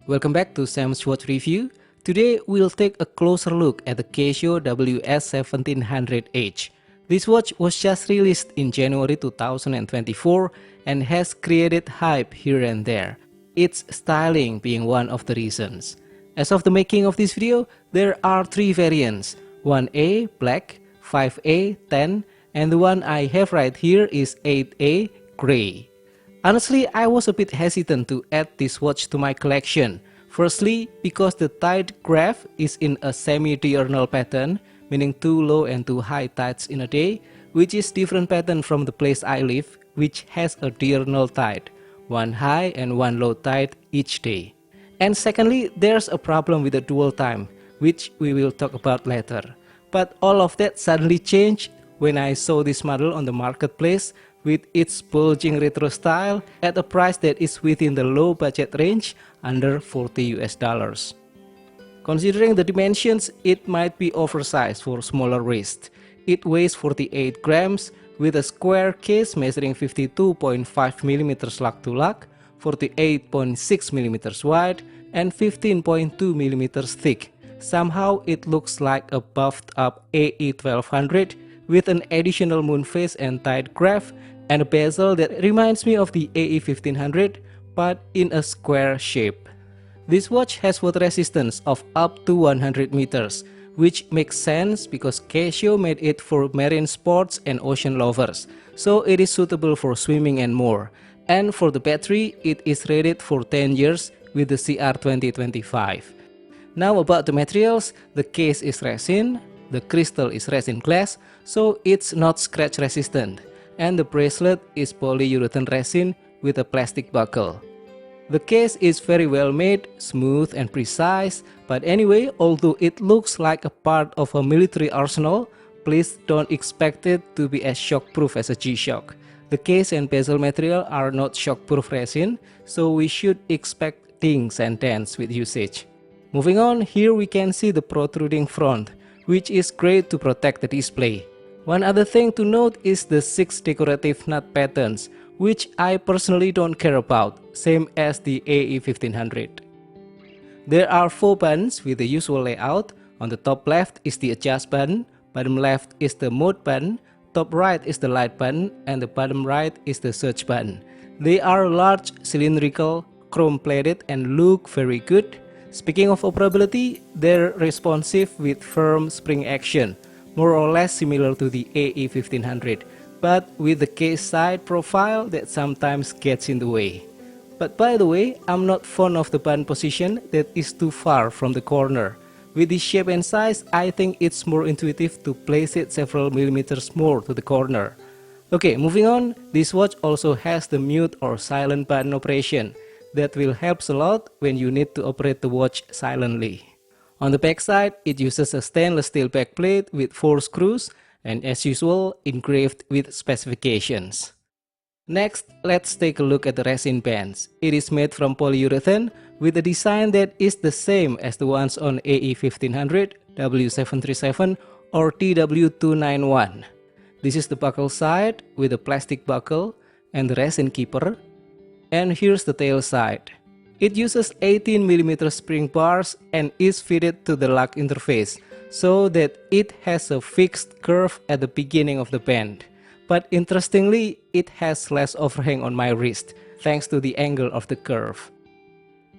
Welcome back to Sam's Watch Review. Today we'll take a closer look at the Casio WS1700H. This watch was just released in January 2024 and has created hype here and there, its styling being one of the reasons. As of the making of this video, there are 3 variants, 1A black, 5A 10, and the one I have right here is 8A gray. Honestly, I was a bit hesitant to add this watch to my collection. Firstly, because the tide graph is in a semi-diurnal pattern, meaning 2 low and 2 high tides in a day, which is different pattern from the place I live, which has a diurnal tide, 1 high and 1 low tide each day. And secondly, there's a problem with the dual time, which we will talk about later. But all of that suddenly changed when I saw this model on the marketplace with its bulging retro style at a price that is within the low budget range under $40. Considering the dimensions, it might be oversized for smaller wrists. It weighs 48 grams with a square case measuring 52.5mm lug to lug, 48.6mm wide, and 15.2mm thick. Somehow it looks like a buffed up AE1200 with an additional moon phase and tide graph and a bezel that reminds me of the AE1500 but in a square shape. This watch has water resistance of up to 100 meters, which makes sense because Casio made it for marine sports and ocean lovers, so it is suitable for swimming and more. And for the battery, it is rated for 10 years with the CR2025. Now about the materials, the case is resin, the crystal is resin glass, so it's not scratch resistant, and the bracelet is polyurethane resin with a plastic buckle. The case is very well made, smooth and precise, but anyway, although it looks like a part of a military arsenal, please don't expect it to be as shockproof as a G-Shock. The case and bezel material are not shockproof resin, so we should expect dings and dents with usage. Moving on, here we can see the protruding front, which is great to protect the display. One other thing to note is the 6 decorative nut patterns, which I personally don't care about, same as the AE1500. There are 4 buttons with the usual layout. On the top left is the adjust button, bottom left is the mode button, top right is the light button, and the bottom right is the search button. They are large, cylindrical, chrome plated and look very good. Speaking of operability, they're responsive with firm spring action, more or less similar to the AE1500, but with the case side profile that sometimes gets in the way. But by the way, I'm not fond of the button position that is too far from the corner. With this shape and size, I think it's more intuitive to place it several millimeters more to the corner. Okay, moving on, this watch also has the mute or silent button operation. That will help a lot when you need to operate the watch silently. On the back side, it uses a stainless steel backplate with 4 screws and as usual engraved with specifications. Next, let's take a look at the resin bands. It is made from polyurethane with a design that is the same as the ones on AE1500, W737 or TW291. This is the buckle side with a plastic buckle and the resin keeper. And here's the tail side. It uses 18mm spring bars and is fitted to the lug interface so that it has a fixed curve at the beginning of the band. But interestingly, it has less overhang on my wrist thanks to the angle of the curve.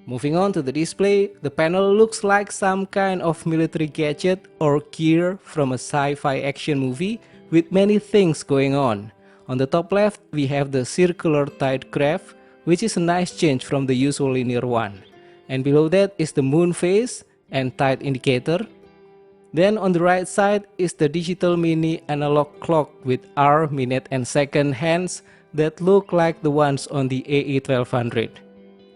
Moving on to the display, the panel looks like some kind of military gadget or gear from a sci-fi action movie with many things going on. On the top left, we have the circular tide graph, which is a nice change from the usual linear one. And below that is the moon phase and tide indicator. Then on the right side is the digital mini analog clock with hour, minute and second hands that look like the ones on the AE1200.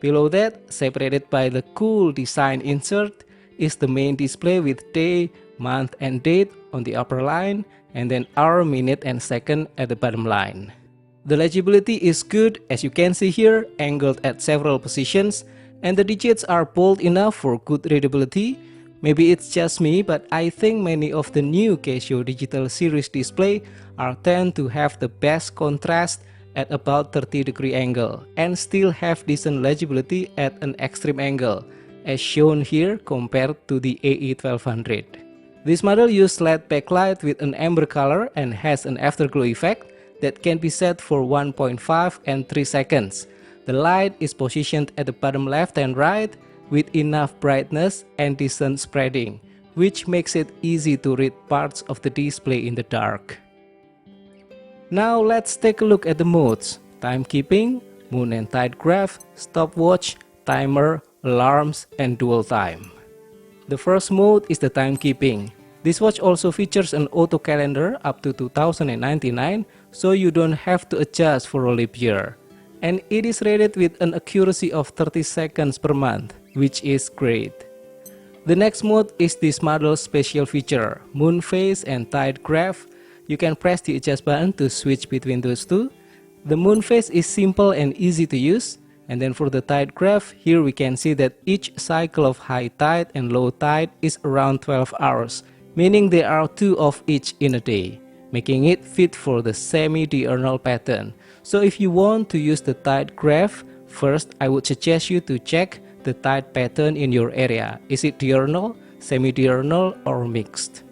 Below that, separated by the cool design insert, is the main display with day, month and date on the upper line and then hour, minute and second at the bottom line. The legibility is good, as you can see here, angled at several positions, and the digits are bold enough for good readability. Maybe it's just me, but I think many of the new Casio digital series display tend to have the best contrast at about 30° angle and still have decent legibility at an extreme angle. as shown here compared to the AE1200. This model uses LED backlight with an amber color and has an afterglow effect that can be set for 1.5 and 3 seconds. The light is positioned at the bottom left and right with enough brightness and decent spreading, which makes it easy to read parts of the display in the dark. Now let's take a look at the modes: timekeeping, moon and tide graph, stopwatch, timer, alarms, and dual time. The first mode is the timekeeping. This watch also features an auto calendar up to 2099, so you don't have to adjust for a leap year. And it is rated with an accuracy of 30 seconds per month, which is great. The next mode is this model's special feature, moon phase and tide graph. You can press the adjust button to switch between those two. The moon phase is simple and easy to use. And then for the tide graph, here we can see that each cycle of high tide and low tide is around 12 hours, meaning there are 2 of each in a day, making it fit for the semi-diurnal pattern. So if you want to use the tide graph, first I would suggest you to check the tide pattern in your area. Is it diurnal, semi-diurnal, or mixed?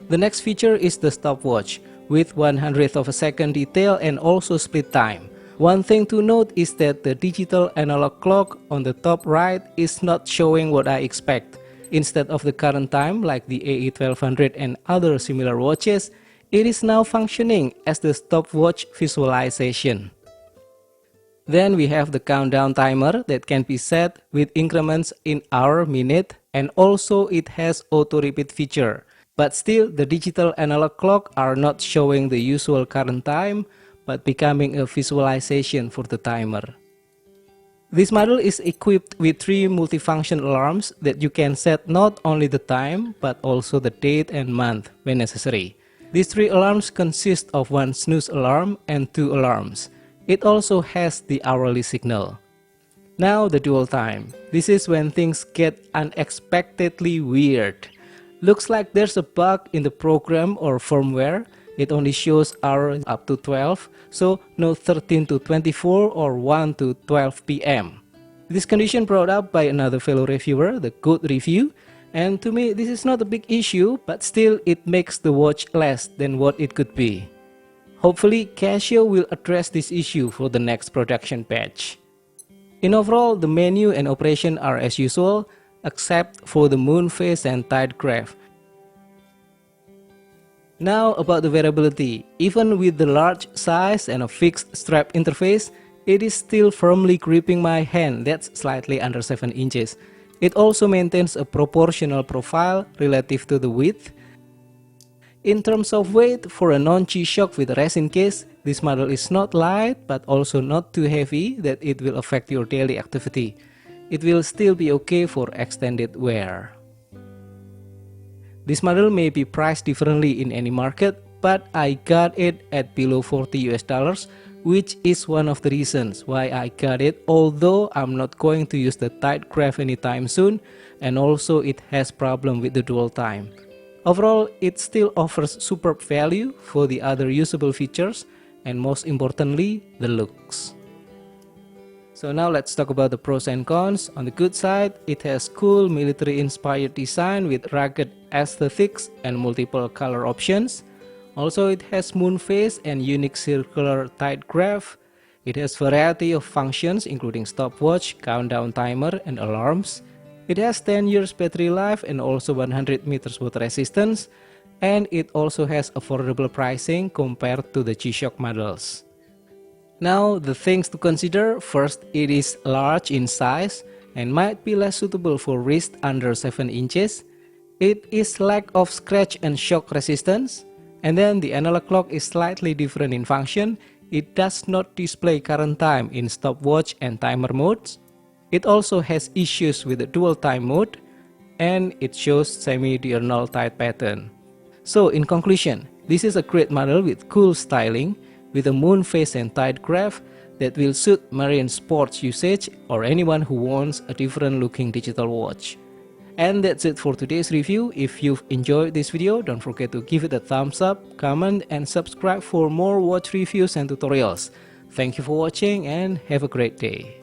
The next feature is the stopwatch with 1/100th of a second detail and also split time. One thing to note is that the digital analog clock on the top right is not showing what I expect. Instead of the current time like the AE1200 and other similar watches, it is now functioning as the stopwatch visualization. Then we have the countdown timer that can be set with increments in hour, minute, and also it has auto repeat feature. But still, the digital analog clock are not showing the usual current time, but becoming a visualization for the timer. This model is equipped with 3 multifunction alarms that you can set not only the time, but also the date and month when necessary. These 3 alarms consist of 1 snooze alarm and 2 alarms. It also has the hourly signal. Now the dual time. This is when things get unexpectedly weird. Looks like there's a bug in the program or firmware. It only shows hours up to 12, so no 13 to 24 or 1 to 12 p.m. This condition brought up by another fellow reviewer, the Good Review, and to me this is not a big issue, but still it makes the watch less than what it could be. Hopefully Casio will address this issue for the next production batch. In overall, the menu and operation are as usual, except for the moon phase and tide graph. Now about the wearability. Even with the large size and a fixed strap interface, it is still firmly gripping my hand that's slightly under 7 inches. It also maintains a proportional profile relative to the width. In terms of weight, for a non-G-Shock with a resin case, this model is not light but also not too heavy that it will affect your daily activity. It will still be okay for extended wear. This model may be priced differently in any market, but I got it at below $40, which is one of the reasons why I got it, although I'm not going to use the tide graph anytime soon, and also it has problem with the dual time. Overall, it still offers superb value for the other usable features, and most importantly, the looks. So now let's talk about the pros and cons. On the good side, it has cool military-inspired design with rugged aesthetics and multiple color options. Also, it has moon phase and unique circular tide graph. It has variety of functions including stopwatch, countdown timer, and alarms. It has 10 years battery life and also 100 meters water resistance. And it also has affordable pricing compared to the G-Shock models. Now, the things to consider: first, it is large in size and might be less suitable for wrist under 7 inches. It is lack of scratch and shock resistance. And then the analog clock is slightly different in function. It does not display current time in stopwatch and timer modes. It also has issues with the dual time mode, and it shows semi-diurnal tide pattern. So in conclusion, this is a great model with cool styling, with a moon phase and tide graph that will suit marine sports usage or anyone who wants a different looking digital watch. And that's it for today's review. If you've enjoyed this video, don't forget to give it a thumbs up, comment, and subscribe for more watch reviews and tutorials. Thank you for watching and have a great day.